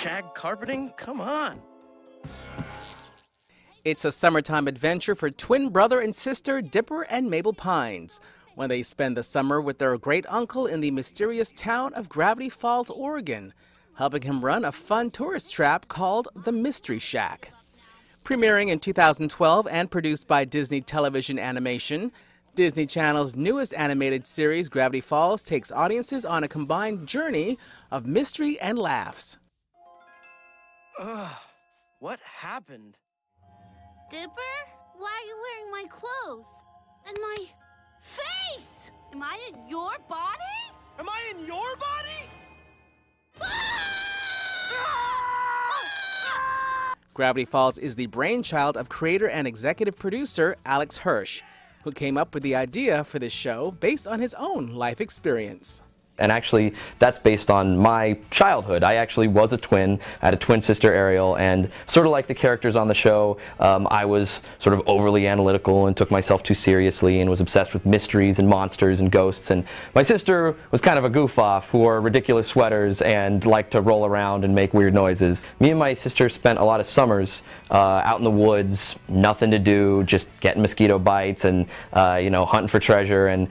shag carpeting? Come on. It's a summertime adventure for twin brother and sister Dipper and Mabel Pines when they spend the summer with their great uncle in the mysterious town of Gravity Falls, Oregon, helping him run a fun tourist trap called the Mystery Shack. Premiering in 2012 and produced by Disney Television Animation, Disney Channel's newest animated series, Gravity Falls, takes audiences on a combined journey of mystery and laughs. Ugh, what happened? Dipper, why are you wearing my clothes? And my face? Am I in your body? Am I in your body? Gravity Falls is the brainchild of creator and executive producer Alex Hirsch, who came up with the idea for this show based on his own life experience. And actually, that's based on my childhood. I actually was a twin. I had a twin sister, Ariel, and sort of like the characters on the show, I was sort of overly analytical and took myself too seriously and was obsessed with mysteries and monsters and ghosts. And my sister was kind of a goof-off who wore ridiculous sweaters and liked to roll around and make weird noises. Me and my sister spent a lot of summers out in the woods, nothing to do, just getting mosquito bites and hunting for treasure. And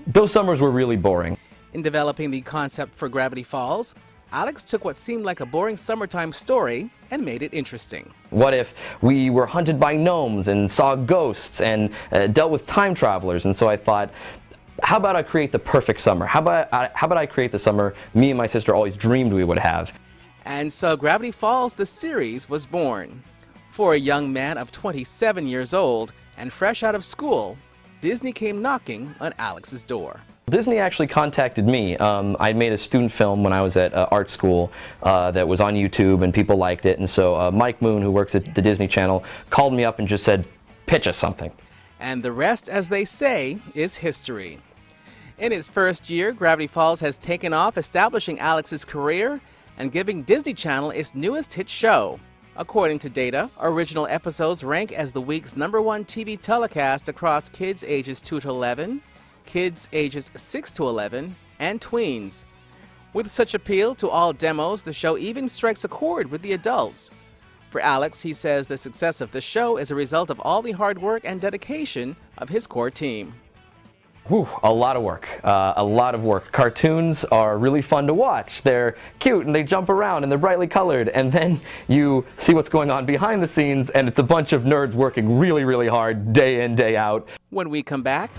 those summers were really boring. In developing the concept for Gravity Falls, Alex took what seemed like a boring summertime story and made it interesting. What if we were hunted by gnomes and saw ghosts and dealt with time travelers? And so I thought, how about I create the perfect summer? How about I create the summer me and my sister always dreamed we would have? And so Gravity Falls, the series, was born. For a young man of 27 years old and fresh out of school, Disney came knocking on Alex's door. Disney actually contacted me. I made a student film when I was at art school that was on YouTube and people liked it, and so Mike Moon, who works at the Disney Channel, called me up and just said, pitch us something. And the rest, as they say, is history. In its first year, Gravity Falls has taken off, establishing Alex's career and giving Disney Channel its newest hit show. According to data, original episodes rank as the week's #1 TV telecast across kids ages 2 to 11, kids ages 6 to 11, and tweens. With such appeal to all demos, the show even strikes a chord with the adults. For Alex, he says the success of the show is a result of all the hard work and dedication of his core team. Whew, a lot of work, a lot of work. Cartoons are really fun to watch. They're cute and they jump around and they're brightly colored, and then you see what's going on behind the scenes and it's a bunch of nerds working really, really hard day in, day out. When we come back,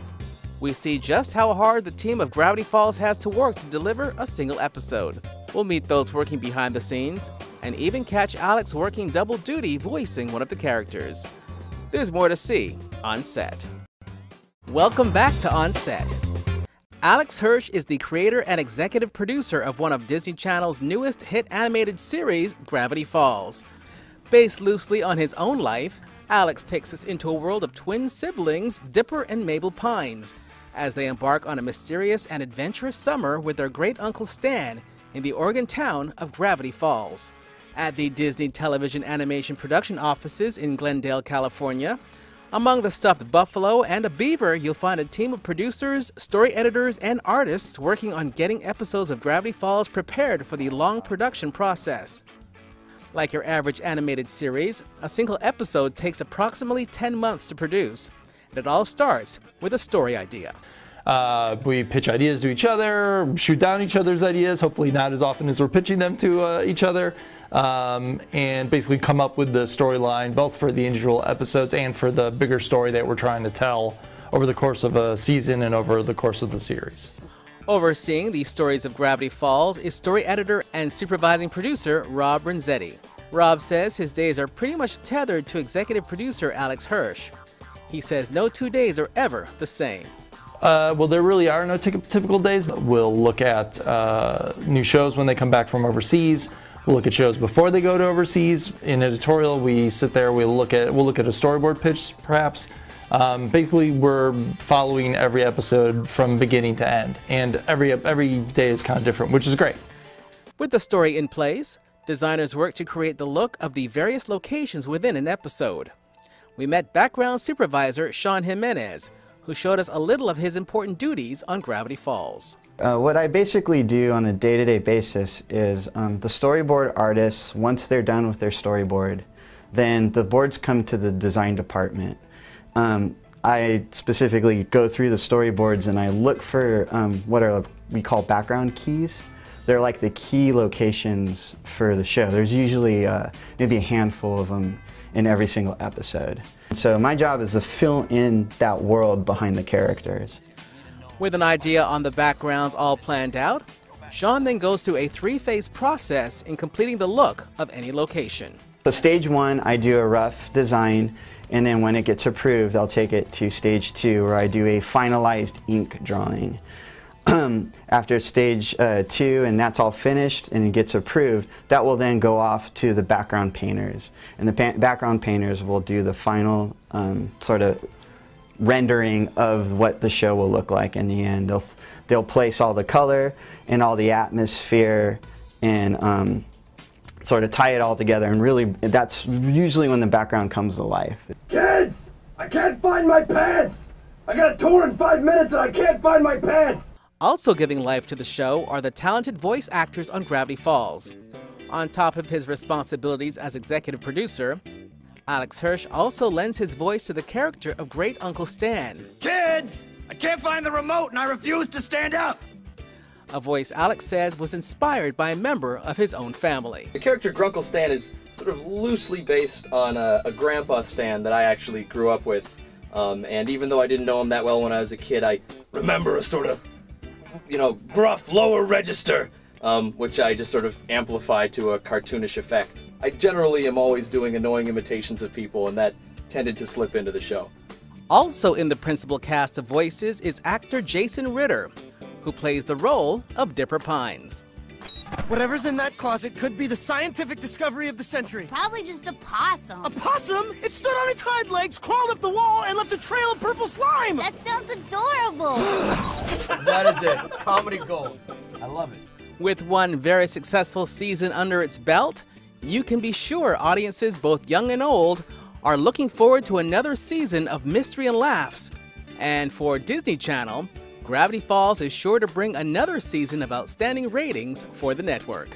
we see just how hard the team of Gravity Falls has to work to deliver a single episode. We'll meet those working behind the scenes and even catch Alex working double duty voicing one of the characters. There's more to see on set. Welcome back to On Set. Alex Hirsch is the creator and executive producer of one of Disney Channel's newest hit animated series, Gravity Falls. Based loosely on his own life, Alex takes us into a world of twin siblings, Dipper and Mabel Pines, as they embark on a mysterious and adventurous summer with their great uncle Stan in the Oregon town of Gravity Falls. At the Disney Television Animation production offices in Glendale, California, among the stuffed buffalo and a beaver, you'll find a team of producers, story editors, and artists working on getting episodes of Gravity Falls prepared for the long production process. Like your average animated series, a single episode takes approximately 10 months to produce. And it all starts with a story idea. We pitch ideas to each other, shoot down each other's ideas, hopefully not as often as we're pitching them to each other, and basically come up with the storyline both for the individual episodes and for the bigger story that we're trying to tell over the course of a season and over the course of the series. Overseeing the stories of Gravity Falls is story editor and supervising producer Rob Renzetti. Rob says his days are pretty much tethered to executive producer Alex Hirsch. He says no 2 days are ever the same. Well, there really are no typical days. We'll look at new shows when they come back from overseas. We'll look at shows before they go to overseas. In editorial, we sit there, we'll look at a storyboard pitch, perhaps. Basically, we're following every episode from beginning to end, and every day is kind of different, which is great. With the story in place, designers work to create the look of the various locations within an episode. We met background supervisor Sean Jimenez, who showed us a little of his important duties on Gravity Falls. What I basically do on a day-to-day basis is the storyboard artists, once they're done with their storyboard, then the boards come to the design department. I specifically go through the storyboards and I look for what we call background keys. They're like the key locations for the show. There's usually maybe a handful of them in every single episode. So my job is to fill in that world behind the characters. With an idea on the backgrounds all planned out, Sean then goes through a three-phase process in completing the look of any location. So stage 1, I do a rough design, and then when it gets approved, I'll take it to stage 2, where I do a finalized ink drawing. After stage 2, and that's all finished and it gets approved, that will then go off to the background painters. And the background painters will do the final sort of rendering of what the show will look like in the end. They'll place all the color and all the atmosphere and sort of tie it all together, and really that's usually when the background comes to life. Kids! I can't find my pants! I got a tour in 5 minutes and I can't find my pants! Also giving life to the show are the talented voice actors on Gravity Falls. On top of his responsibilities as executive producer, Alex Hirsch also lends his voice to the character of Great Uncle Stan. Kids! I can't find the remote and I refuse to stand up! A voice Alex says was inspired by a member of his own family. The character Grunkle Stan is sort of loosely based on a Grandpa Stan that I actually grew up with. And even though I didn't know him that well when I was a kid, I remember a sort of, gruff lower register, which I just sort of amplify to a cartoonish effect. I generally am always doing annoying imitations of people, and that tended to slip into the show. Also in the principal cast of voices is actor Jason Ritter, who plays the role of Dipper Pines. Whatever's in that closet could be the scientific discovery of the century. Probably just a possum. A possum? It stood on its hind legs, crawled up the wall, and left a trail of purple slime! That sounds adorable. That is it. Comedy gold. I love it. With one very successful season under its belt, you can be sure audiences both young and old are looking forward to another season of mystery and laughs. And for Disney Channel, Gravity Falls is sure to bring another season of outstanding ratings for the network.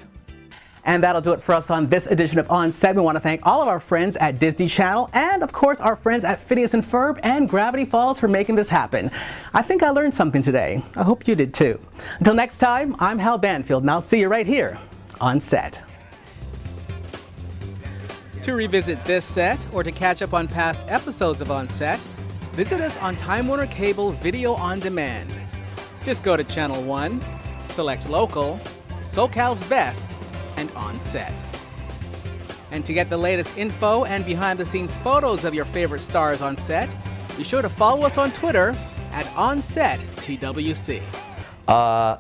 And that'll do it for us on this edition of On Set. We want to thank all of our friends at Disney Channel and, of course, our friends at Phineas and Ferb and Gravity Falls for making this happen. I think I learned something today. I hope you did too. Until next time, I'm Hal Banfield, and I'll see you right here on Set. To revisit this set or to catch up on past episodes of On Set, visit us on Time Warner Cable Video On Demand. Just go to Channel 1, select Local, SoCal's Best, and On Set. And to get the latest info and behind-the-scenes photos of your favorite stars on set, be sure to follow us on Twitter at OnSetTWC.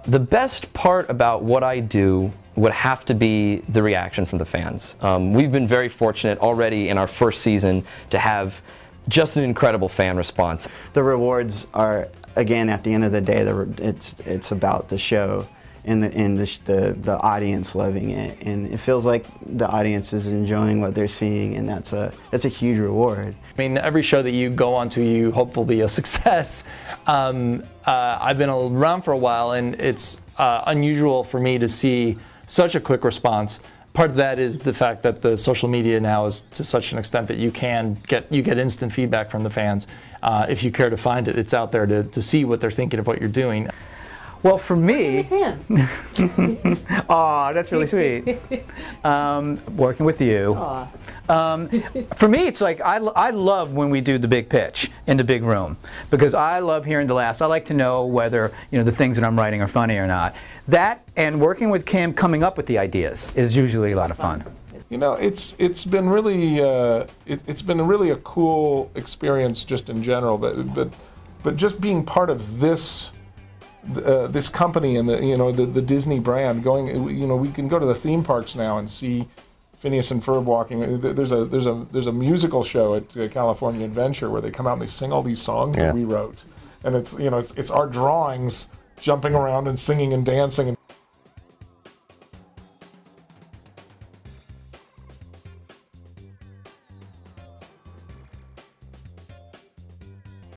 The best part about what I do would have to be the reaction from the fans. We've been very fortunate already in our first season to have just an incredible fan response. The rewards are, again, at the end of the day, it's about the show and the audience loving it, and it feels like the audience is enjoying what they're seeing, and that's a huge reward. I mean, every show that you go on to, you hope will be a success. I've been around for a while, and it's unusual for me to see such a quick response. Part of that is the fact that the social media now is to such an extent that you get instant feedback from the fans. If you care to find it, it's out there to see what they're thinking of what you're doing. Well, for me, aw, that's really sweet. Working with you. For me, it's like I love when we do the big pitch in the big room, because I love hearing the laughs. I like to know whether the things that I'm writing are funny or not. That and working with Kim, coming up with the ideas, is usually a lot of fun. It's been really a cool experience just in general, but just being part of this company and the Disney brand, we can go to the theme parks now and see Phineas and Ferb walking. There's a musical show at California Adventure where they come out and they sing all these songs that we wrote, and it's our drawings jumping around and singing and dancing.